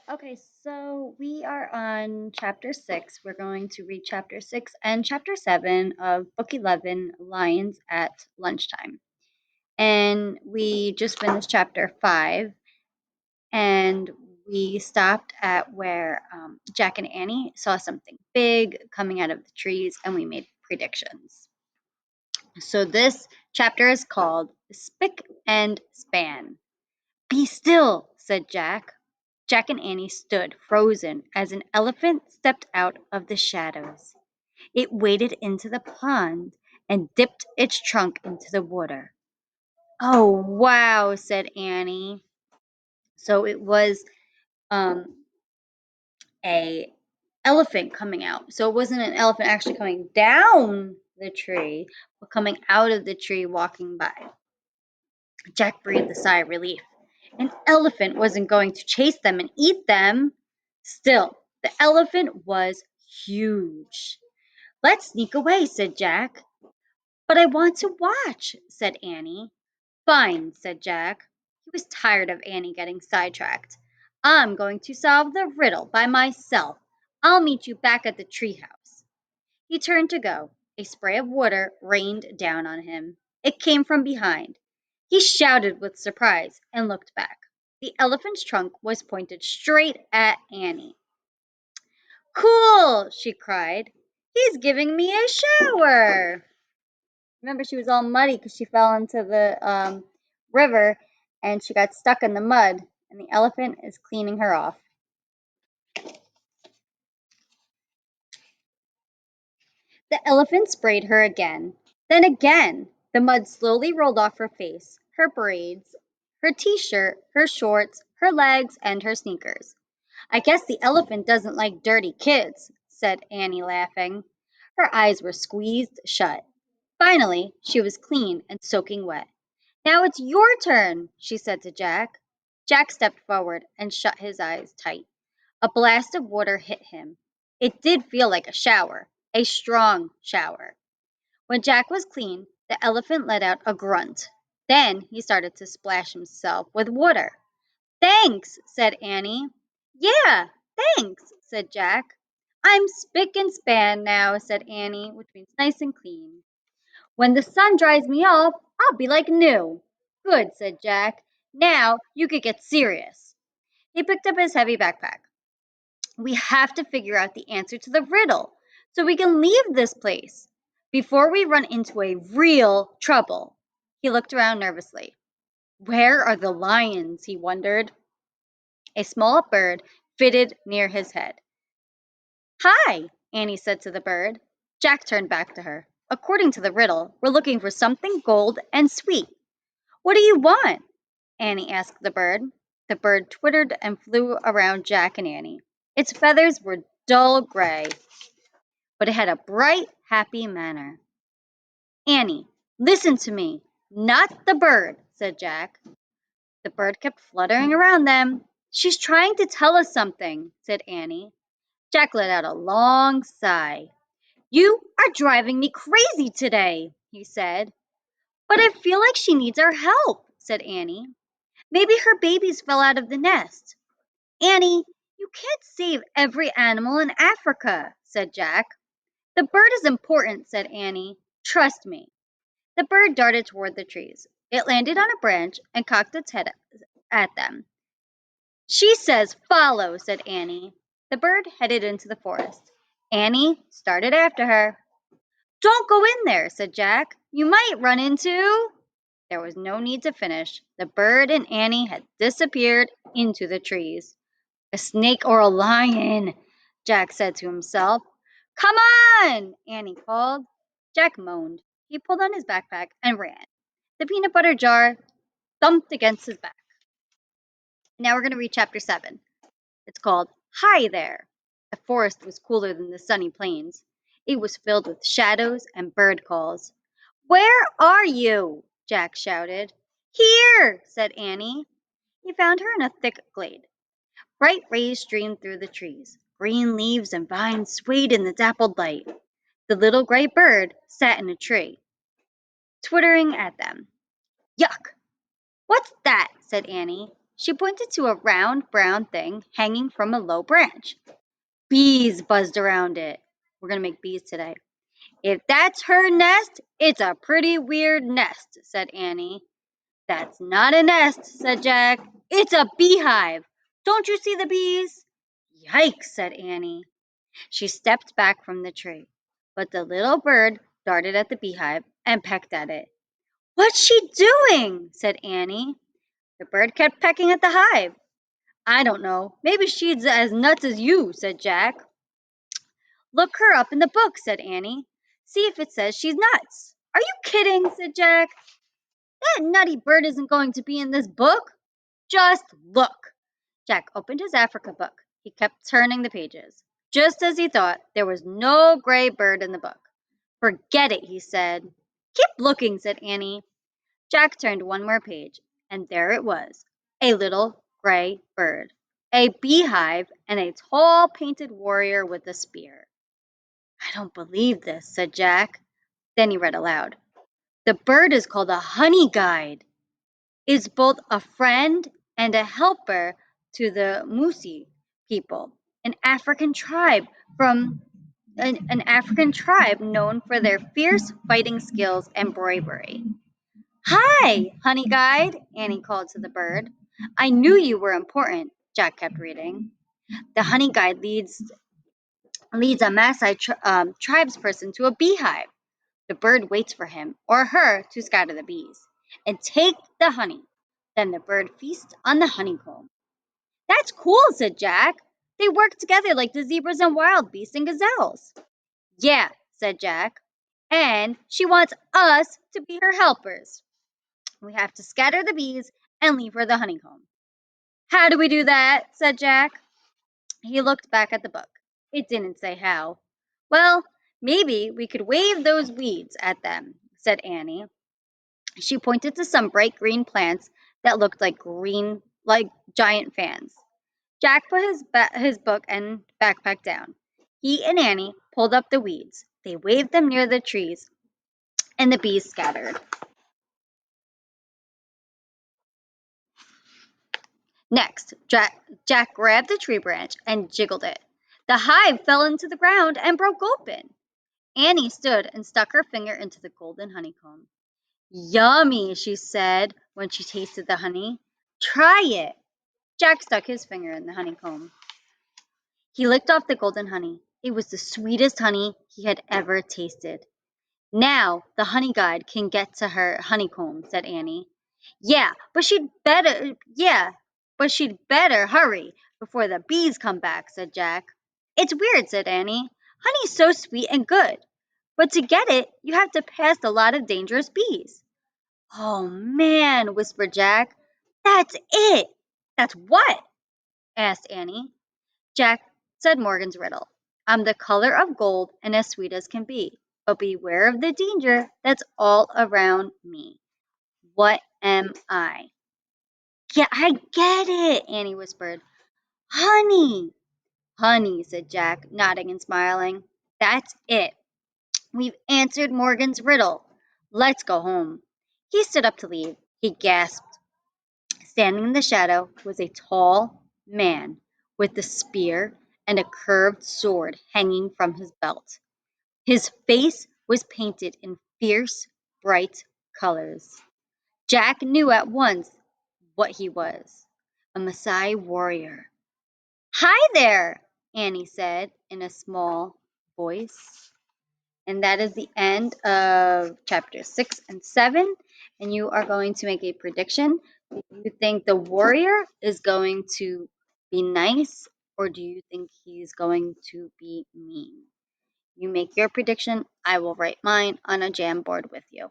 Okay, so we are on chapter 6. We're going to read chapter 6 and chapter 7 of book 11, Lions at Lunchtime. And we just finished chapter 5, and we stopped at where Jack and Annie saw something big coming out of the trees, and we made predictions. So this chapter is called Spick and Span. Be still, said Jack. Jack and Annie stood frozen as an elephant stepped out of the shadows. It waded into the pond and dipped its trunk into the water. Oh, wow, said Annie. So it was um, a elephant coming out. So it wasn't an elephant actually coming down the tree, but coming out of the tree walking by. Jack breathed a sigh of relief. An elephant wasn't going to chase them and eat them. Still, the elephant was huge. Let's sneak away, said Jack. But I want to watch, said Annie. Fine, said Jack. He was tired of Annie getting sidetracked. I'm going to solve the riddle by myself. I'll meet you back at the treehouse. He turned to go. A spray of water rained down on him. It came from behind. He shouted with surprise and looked back. The elephant's trunk was pointed straight at Annie. Cool, she cried. He's giving me a shower. Remember, she was all muddy because she fell into the river and she got stuck in the mud, and the elephant is cleaning her off. The elephant sprayed her again. Then again. The mud slowly rolled off her face, her braids, her t-shirt, her shorts, her legs, and her sneakers. I guess the elephant doesn't like dirty kids, said Annie, laughing. Her eyes were squeezed shut. Finally, she was clean and soaking wet. Now it's your turn, she said to Jack. Jack stepped forward and shut his eyes tight. A blast of water hit him. It did feel like a shower, a strong shower. When Jack was clean, the elephant let out a grunt. Then he started to splash himself with water. Thanks, said Annie. Yeah, thanks, said Jack. I'm spick and span now, said Annie, which means nice and clean. When the sun dries me off, I'll be like new. Good, said Jack. Now you could get serious. He picked up his heavy backpack. We have to figure out the answer to the riddle so we can leave this place before we run into a real trouble. He looked around nervously. Where are the lions? He wondered. A small bird fitted near his head. Hi, Annie said to the bird. Jack turned back to her. According to the riddle, we're looking for something gold and sweet. What do you want? Annie asked the bird. The bird twittered and flew around Jack and Annie. Its feathers were dull gray, but it had a bright, happy manner. Annie, listen to me. Not the bird, said Jack. The bird kept fluttering around them. She's trying to tell us something, said Annie. Jack let out a long sigh. You are driving me crazy today, he said. But I feel like she needs our help, said Annie. Maybe her babies fell out of the nest. Annie, you can't save every animal in Africa, said Jack. The bird is important, said Annie. Trust me. The bird darted toward the trees. It landed on a branch and cocked its head at them. She says follow, said Annie. The bird headed into the forest. Annie started after her. Don't go in there, said Jack. You might run into. There was no need to finish. The bird and Annie had disappeared into the trees. A snake or a lion, Jack said to himself. Come on, Annie called. Jack moaned. He pulled on his backpack and ran. The peanut butter jar thumped against his back. Now we're going to read chapter 7. It's called Hi There. The forest was cooler than the sunny plains. It was filled with shadows and bird calls. Where are you? Jack shouted. Here, said Annie. He found her in a thick glade. Bright rays streamed through the trees. Green leaves and vines swayed in the dappled light. The little gray bird sat in a tree, twittering at them. Yuck! What's that? Said Annie. She pointed to a round brown thing hanging from a low branch. Bees buzzed around it. We're going to make bees today. If that's her nest, it's a pretty weird nest, said Annie. That's not a nest, said Jack. It's a beehive. Don't you see the bees? Yikes, said Annie. She stepped back from the tree, but the little bird darted at the beehive and pecked at it. What's she doing? Said Annie. The bird kept pecking at the hive. I don't know. Maybe she's as nuts as you, said Jack. Look her up in the book, said Annie. See if it says she's nuts. Are you kidding? Said Jack. That nutty bird isn't going to be in this book. Just look. Jack opened his Africa book. He kept turning the pages. Just as he thought, there was no gray bird in the book. Forget it, he said. Keep looking, said Annie. Jack turned one more page, and there it was, a little gray bird, a beehive, and a tall painted warrior with a spear. I don't believe this, said Jack. Then he read aloud. The bird is called a honey guide. It's both a friend and a helper to the Musi people, an African tribe from an African tribe known for their fierce fighting skills and bravery. Hi, honey guide, Annie called to the bird. I knew you were important, Jack kept reading. The honey guide leads a Maasai tribesperson to a beehive. The bird waits for him or her to scatter the bees and take the honey. Then the bird feasts on the honeycomb. That's cool, said Jack. They work together like the zebras and wild beasts and gazelles. Yeah, said Jack. And she wants us to be her helpers. We have to scatter the bees and leave her the honeycomb. How do we do that? Said Jack. He looked back at the book. It didn't say how. Well, maybe we could wave those weeds at them, said Annie. She pointed to some bright green plants that looked like giant fans. Jack put his book and backpack down. He and Annie pulled up the weeds. They waved them near the trees, and the bees scattered. Next, Jack grabbed the tree branch and jiggled it. The hive fell into the ground and broke open. Annie stood and stuck her finger into the golden honeycomb. Yummy, she said when she tasted the honey. Try it. Jack stuck his finger in the honeycomb. He licked off the golden honey. It was the sweetest honey he had ever tasted. Now the honey guide can get to her honeycomb, said Annie. Yeah, but she'd better hurry before the bees come back, said Jack. It's weird, said Annie. Honey's so sweet and good. But to get it, you have to pass a lot of dangerous bees. Oh man, whispered Jack. That's it. That's what? Asked Annie. Jack said Morgan's riddle. I'm the color of gold and as sweet as can be, but beware of the danger that's all around me. What am I? Yeah, I get it, Annie whispered. Honey. Honey, said Jack, nodding and smiling. That's it. We've answered Morgan's riddle. Let's go home. He stood up to leave. He gasped. Standing in the shadow was a tall man with a spear and a curved sword hanging from his belt. His face was painted in fierce, bright colors. Jack knew at once what he was, a Maasai warrior. Hi there, Annie said in a small voice. And that is the end of chapter 6 and 7. And you are going to make a prediction. Do you think the warrior is going to be nice, or do you think he's going to be mean? You make your prediction. I will write mine on a Jamboard with you.